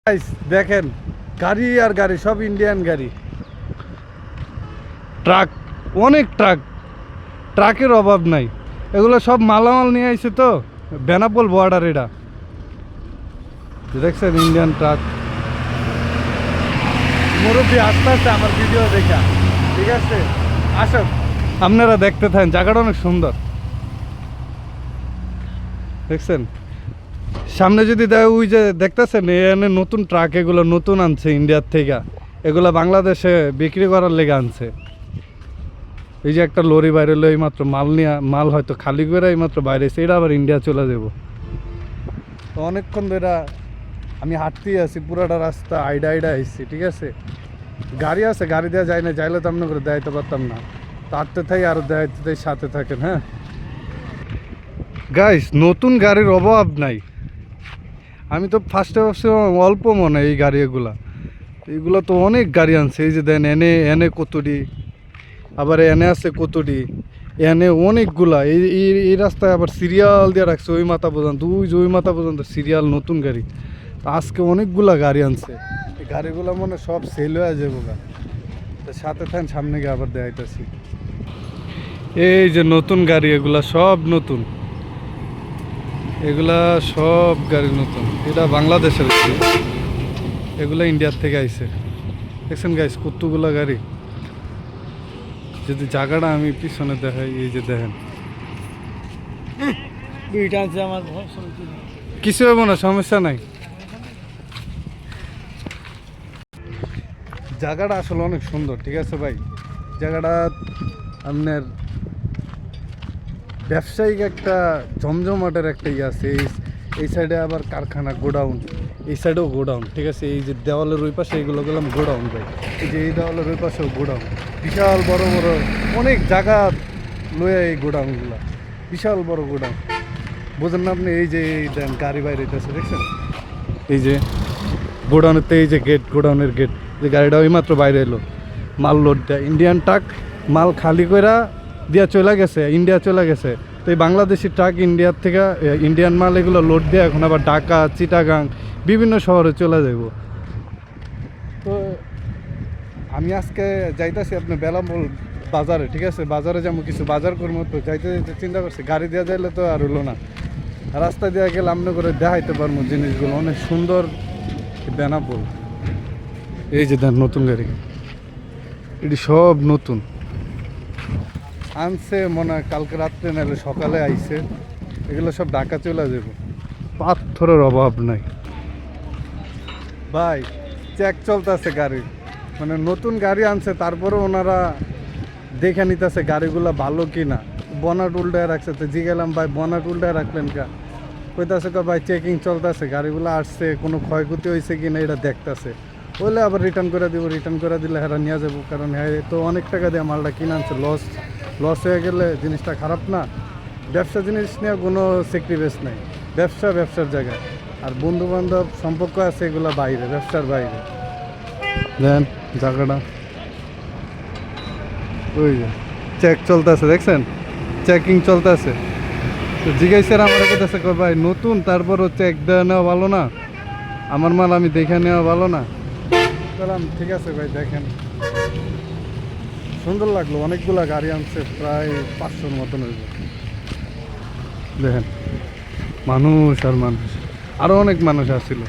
Guys দেখেন গাড়ি আর গাড়ি সব ইন্ডিয়ান গাড়ি, ট্রাক, অনেক ট্রাকের অভাব নাই। এগুলো সব মালামাল নিয়ে আইছে তো বেনাপোল বর্ডার। এটা দেখছেন ইন্ডিয়ান ট্রাক। মুরব্বী আস্তে আস্তে আমার ভিডিও দেখা, ঠিক আছে? আসুন আপনারা দেখতে থাকেন, জায়গাটা অনেক সুন্দর। দেখছেন সামনে যদি দেয়, ওই যে দেখতেছেন এখানে নতুন ট্রাক, এগুলো নতুন আনছে ইন্ডিয়ার থেকে, এগুলো বাংলাদেশে বিক্রি করার লেগে আনছে। এই যে একটা লরি বাইরে এলো এইমাত্র, মাল হয়তো খালি করে এইমাত্র বাইরে এসে, এটা আবার ইন্ডিয়া চলে যাব। তো অনেকক্ষণ ধরে আমি হাঁটতেই আছি, পুরাটা রাস্তা আইডা আসছি, ঠিক আছে? গাড়ি আছে, গাড়ি দেওয়া যায় না, যাইলে তো আপনার করে দেখাইতে পারতাম না। তো হাঁটতে থাকি আর দেখাইতে থাকি, সাথে থাকেন। হ্যাঁ গাইস, নতুন গাড়ির অভাব নাই। আমি তো ফার্স্টে ভাবছিলাম অল্প মনে এই গাড়ি, এগুলো তো অনেক গাড়ি আনছে। এই যে দেন এনে এনে কতটি, আবার এনে আছে কতটি, এনে অনেকগুলা। এই রাস্তায় আবার সিরিয়াল দিয়ে রাখছে ওই মাথা পর্যন্ত, ওই মাথা পর্যন্ত সিরিয়াল, নতুন গাড়ি। তো আজকে অনেকগুলা গাড়ি আনছে, এই গাড়িগুলো মনে সব সেল হয়ে যাবো গা। তো সাথে থাকেন, সামনে গিয়ে আবার দেখাইতেছি। এই যে নতুন গাড়ি, এগুলা সব নতুন, এগুলা সব গাড়ি নতুন। এটা বাংলাদেশের, এগুলা ইন্ডিয়ার থেকে আইছে। দেখছেন গাইস কতগুলা গাড়ি। যদি জায়গাটা আমি পিছনে দেখাই, এই যে দেখেন, কিছু হবে না, সমস্যা নাই। জায়গাটা আসলে অনেক সুন্দর, ঠিক আছে ভাই? জায়গাটা আপনার ব্যবসায়িক একটা জমজমাটের একটা ইয়ে আছে। এই সাইডে আবার কারখানা, গোডাউন, এই সাইডেও গোডাউন, ঠিক আছে? এই যে দেওয়ালের ওই পাশে এগুলো গেলাম গোডাউন ভাই। এই যে এই দেওয়ালের ওই পাশেও গোডাউন, বিশাল বড় বড় অনেক জায়গা লয়ে এই গোডাউনগুলো, বিশাল বড় গোডাউন। বোঝেন না আপনি? এই যে এই দেন গাড়ি বাইরে হইতেছে, দেখছেন? এই যে গোডাউনের তো এই যে গেট, গোডাউনের গেট, যে গাড়িটা ওই মাত্র বাইরে এলো, মাল লোড দেয়। ইন্ডিয়ান ট্রাক মাল খালি করে দিয়া চলে গেছে, ইন্ডিয়া চলে গেছে। তো এই বাংলাদেশি ট্রাক ইন্ডিয়ার থেকে ইন্ডিয়ান মাল এগুলো লোড দিয়ে এখন আবার ঢাকা, চিটাগাং, বিভিন্ন শহরে চলে যাব। তো আমি আজকে যাইতেছি আপনার বেলামল বাজারে, ঠিক আছে? বাজারে যাবো, কিছু বাজার করবো। তো যাইতে যাইতে চিন্তা করছি গাড়ি দেওয়া যাইলে তো আর হলো না, রাস্তা দিয়ে গেলে আমনে করে দেখাইতে পারবো জিনিসগুলো। অনেক সুন্দর বেনাপোল। এই যে দেন নতুন গাড়ি, এটি সব নতুন আনছে মনে হয় কালকে রাত্রে, নাহলে সকালে আইছে। এগুলো সব ঢাকা চলে যাব, পাথরের অভাব নাই ভাই। চেক চলতেছে গাড়ির, মানে নতুন গাড়ি আনছে, তারপরে ওনারা দেখে নিতেছে গাড়িগুলো ভালো কি না। বনাট উল্টায় রাখছে। তো জিগেলাম ভাই বনাট উল্টায় রাখলেন কা? কইতাছে ভাই চেকিং চলতেছে, গাড়িগুলো আসছে, কোনো ক্ষয়ক্ষতি হয়েছে কি না এটা দেখতেছে। বললে আবার রিটার্ন করে দিব, রিটার্ন করে দিলে হ্যাঁ নিয়ে যাবো। কারণ হ্যাঁ তো অনেক টাকা দিয়ে মালটা কিনে আনছে, লস হয়ে গেলে জিনিসটা খারাপ না। ব্যবসা জিনিস নিয়ে কোনো সেক্রিফাইস নাই, ব্যবসার জায়গায়। আর বন্ধু বান্ধব সম্পর্ক আছে, এগুলো বাইরে, ব্যবসার বাইরে। দেন জায়গাটা ওই যে চেক চলতেছে, দেখছেন? চেকিং চলতেছে। তো জিজ্ঞাসা আমার কাছে ভাই নতুন, তারপরও চেক দেওয়া নেওয়া ভালো না? আমার মাল আমি দেখে নেওয়া ভালো না? বললাম ঠিক আছে ভাই, দেখেন। সুন্দর লাগলো, অনেকগুলা গাড়ি আনছে, প্রায় 500-র মতন হইব। দেখেন মানুষ আর মানুষ, আরো অনেক মানুষ আসছিল।